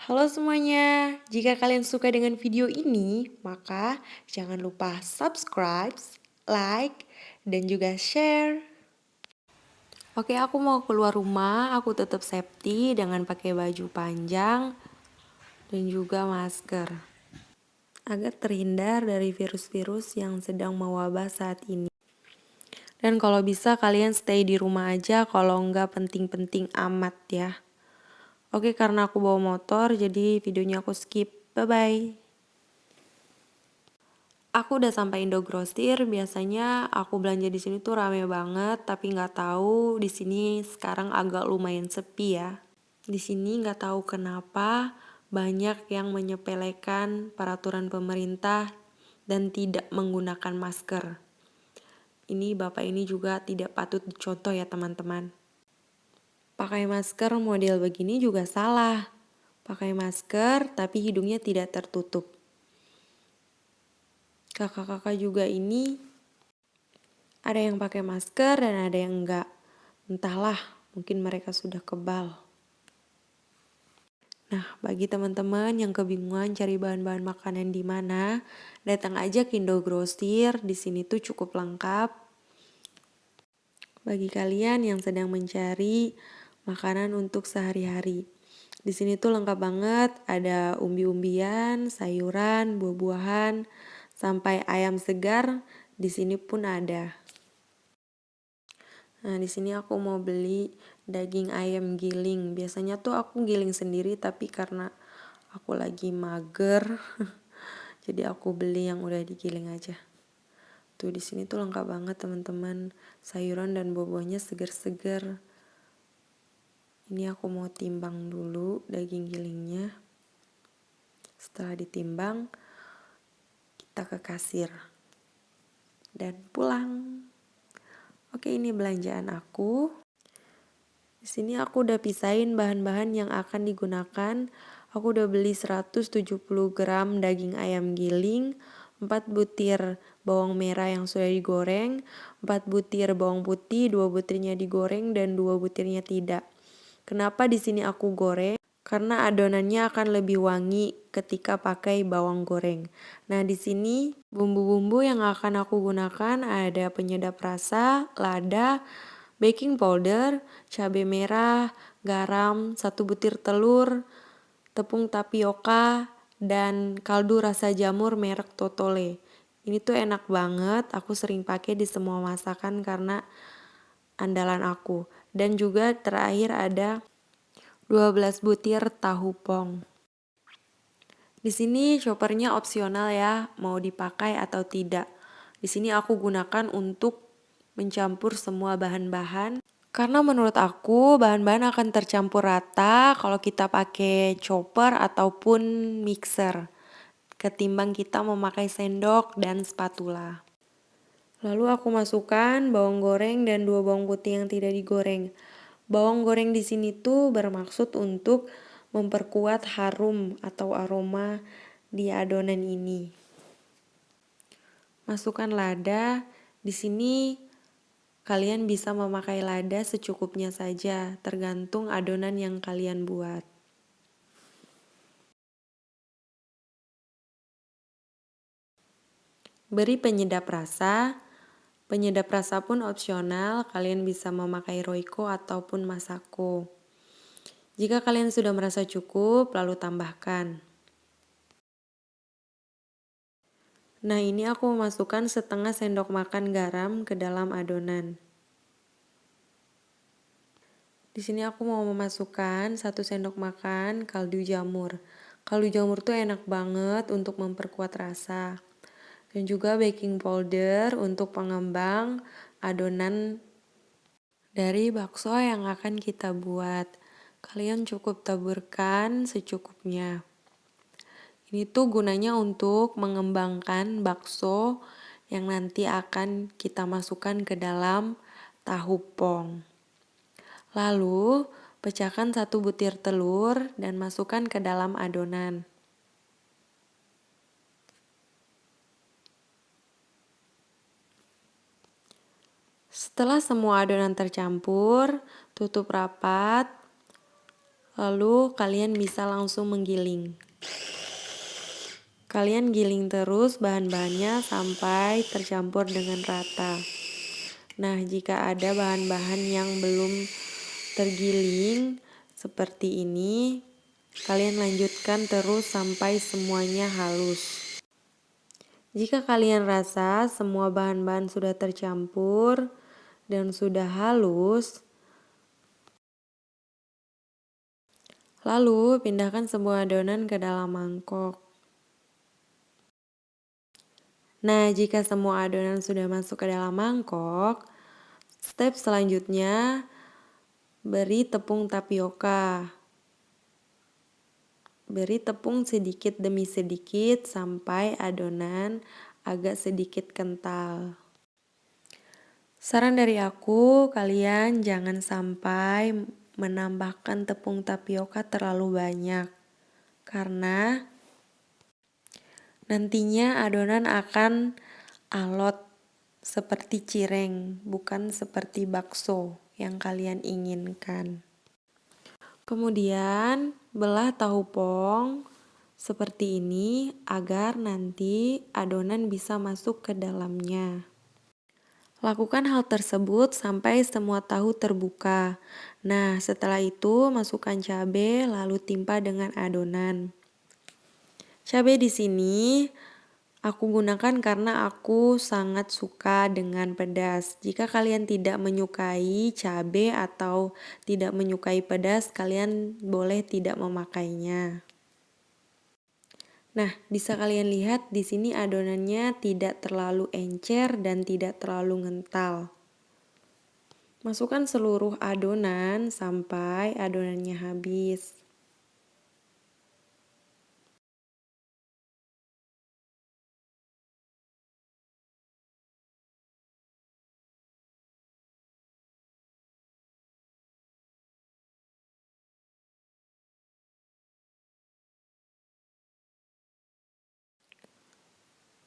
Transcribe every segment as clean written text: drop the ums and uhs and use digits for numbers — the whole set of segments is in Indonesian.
Halo semuanya, jika kalian suka dengan video ini, maka jangan lupa subscribe, like, dan juga share. Oke, aku mau keluar rumah, aku tetap safety dengan pakai baju panjang dan juga masker. Agar terhindar dari virus-virus yang sedang mewabah saat ini. Dan kalau bisa kalian stay di rumah aja kalau nggak penting-penting amat ya. Oke, karena aku bawa motor, jadi videonya aku skip. Bye-bye. Aku udah sampai Indogrosir, biasanya aku belanja di sini tuh rame banget, tapi nggak tahu di sini sekarang agak lumayan sepi ya. Di sini nggak tahu kenapa banyak yang menyepelekan peraturan pemerintah dan tidak menggunakan masker. Ini bapak ini juga tidak patut dicontoh ya teman-teman. Pakai masker model begini juga salah. Pakai masker tapi hidungnya tidak tertutup. Kakak-kakak juga ini ada yang pakai masker dan ada yang enggak. Entahlah, mungkin mereka sudah kebal. Nah, bagi teman-teman yang kebingungan cari bahan-bahan makanan di mana, datang aja ke Indogrosir. Di sini tuh cukup lengkap. Bagi kalian yang sedang mencari makanan untuk sehari-hari. Di sini tuh lengkap banget, ada umbi-umbian, sayuran, buah-buahan, sampai ayam segar di sini pun ada. Nah, di sini aku mau beli daging ayam giling. Biasanya tuh aku giling sendiri, tapi karena aku lagi mager, jadi aku beli yang udah digiling aja. Tuh di sini tuh lengkap banget teman-teman. Sayuran dan buah-buahnya segar-segar. Ini aku mau timbang dulu daging gilingnya. Setelah ditimbang, kita ke kasir dan pulang. Oke, ini belanjaan aku. Di sini aku udah pisahin bahan-bahan yang akan digunakan. Aku udah beli 170 gram daging ayam giling, 4 butir bawang merah yang sudah digoreng, 4 butir bawang putih, 2 butirnya digoreng dan 2 butirnya tidak. Kenapa di sini aku goreng? Karena adonannya akan lebih wangi ketika pakai bawang goreng. Nah, di sini bumbu-bumbu yang akan aku gunakan ada penyedap rasa, lada, baking powder, cabai merah, garam, 1 butir telur, tepung tapioka, dan kaldu rasa jamur merek Totole. Ini tuh enak banget, aku sering pakai di semua masakan karena andalan aku. Dan juga terakhir ada 12 butir tahu pong. Di sini choppernya opsional ya, mau dipakai atau tidak. Di sini aku gunakan untuk mencampur semua bahan-bahan. Karena menurut aku bahan-bahan akan tercampur rata kalau kita pakai chopper ataupun mixer. Ketimbang kita memakai sendok dan spatula. Lalu aku masukkan bawang goreng dan 2 bawang putih yang tidak digoreng. Bawang goreng di sini tuh bermaksud untuk memperkuat harum atau aroma di adonan ini. Masukkan lada. Di sini kalian bisa memakai lada secukupnya saja, tergantung adonan yang kalian buat. Beri penyedap rasa. Penyedap rasa pun opsional, kalian bisa memakai Royco ataupun Masako. Jika kalian sudah merasa cukup, lalu tambahkan. Nah, ini aku memasukkan setengah sendok makan garam ke dalam adonan. Di sini aku mau memasukkan 1 sendok makan kaldu jamur. Kaldu jamur tuh enak banget untuk memperkuat rasa. Dan juga baking powder untuk pengembang adonan dari bakso yang akan kita buat. Kalian cukup taburkan secukupnya. Ini tuh gunanya untuk mengembangkan bakso yang nanti akan kita masukkan ke dalam tahu pong. Lalu, pecahkan 1 butir telur dan masukkan ke dalam adonan. Setelah semua adonan tercampur, tutup rapat. Lalu kalian bisa langsung menggiling. Kalian giling terus bahan-bahannya sampai tercampur dengan rata. Nah, jika ada bahan-bahan yang belum tergiling seperti ini, kalian lanjutkan terus sampai semuanya halus. Jika kalian rasa semua bahan-bahan sudah tercampur dan sudah halus, lalu pindahkan semua adonan ke dalam mangkok. Nah, jika semua adonan sudah masuk ke dalam mangkok, step selanjutnya beri tepung tapioka. Beri tepung sedikit demi sedikit sampai adonan agak sedikit kental. Saran dari aku, kalian jangan sampai menambahkan tepung tapioka terlalu banyak. Karena nantinya adonan akan alot seperti cireng, bukan seperti bakso yang kalian inginkan. Kemudian belah tahu pong seperti ini agar nanti adonan bisa masuk ke dalamnya. Lakukan hal tersebut sampai semua tahu terbuka. Nah, setelah itu masukkan cabai lalu timpa dengan adonan. Cabai di sini aku gunakan karena aku sangat suka dengan pedas. Jika kalian tidak menyukai cabai atau tidak menyukai pedas, kalian boleh tidak memakainya. Nah, bisa kalian lihat di sini adonannya tidak terlalu encer dan tidak terlalu ngental. Masukkan seluruh adonan sampai adonannya habis.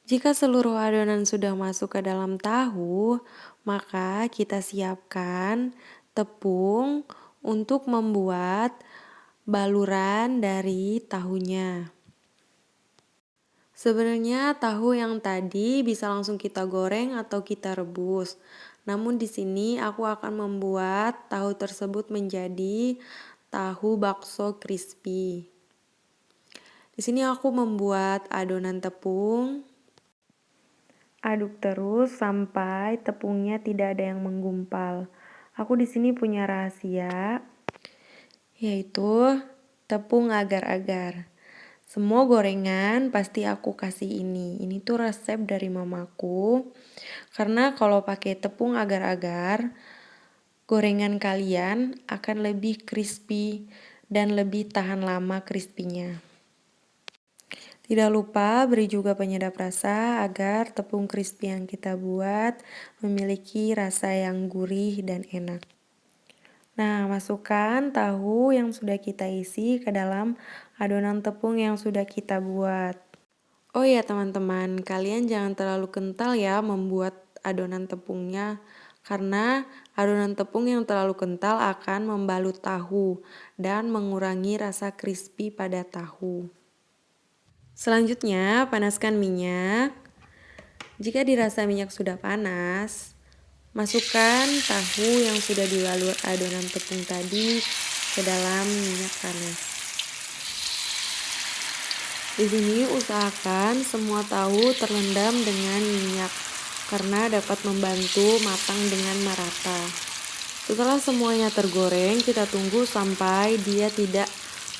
Jika seluruh adonan sudah masuk ke dalam tahu, maka kita siapkan tepung untuk membuat baluran dari tahunya. Sebenarnya tahu yang tadi bisa langsung kita goreng atau kita rebus. Namun di sini aku akan membuat tahu tersebut menjadi tahu bakso crispy. Di sini aku membuat adonan tepung. Aduk terus sampai tepungnya tidak ada yang menggumpal. Aku di sini punya rahasia, yaitu tepung agar-agar. Semua gorengan pasti aku kasih ini. Ini tuh resep dari mamaku. Karena kalau pakai tepung agar-agar, gorengan kalian akan lebih crispy dan lebih tahan lama crispy-nya. Tidak lupa beri juga penyedap rasa agar tepung crispy yang kita buat memiliki rasa yang gurih dan enak. Nah, masukkan tahu yang sudah kita isi ke dalam adonan tepung yang sudah kita buat. Oh ya teman-teman, kalian jangan terlalu kental ya membuat adonan tepungnya. Karena adonan tepung yang terlalu kental akan membalut tahu dan mengurangi rasa crispy pada tahu. Selanjutnya, panaskan minyak. Jika dirasa minyak sudah panas, masukkan tahu yang sudah dibalur adonan tepung tadi ke dalam minyak panas. Di sini usahakan semua tahu terendam dengan minyak karena dapat membantu matang dengan merata. Setelah semuanya tergoreng, kita tunggu sampai dia tidak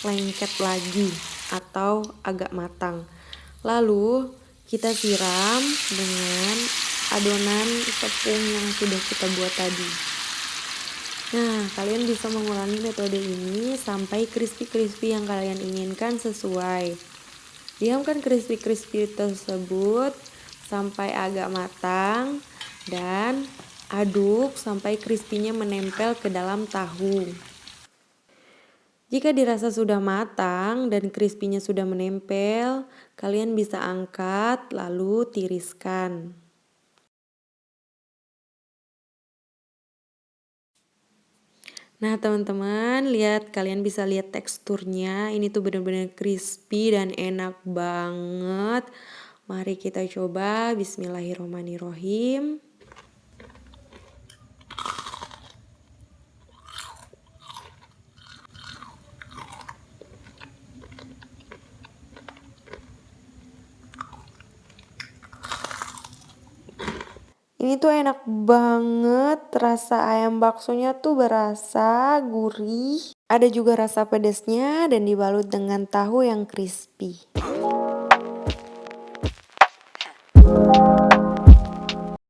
lengket lagi atau agak matang. Lalu kita siram dengan adonan tepung yang sudah kita buat tadi. Nah, kalian bisa mengulangi metode ini sampai crispy-crispy yang kalian inginkan sesuai. Diamkan crispy-crispy tersebut sampai agak matang dan aduk sampai crispy-nya menempel ke dalam tahu. Jika dirasa sudah matang dan crispy-nya sudah menempel, kalian bisa angkat lalu tiriskan. Nah teman-teman, lihat, kalian bisa lihat teksturnya. Ini tuh bener-bener crispy dan enak banget. Mari kita coba. Bismillahirrohmanirrohim. Ini tuh enak banget, rasa ayam baksonya tuh berasa gurih. Ada juga rasa pedesnya dan dibalut dengan tahu yang crispy.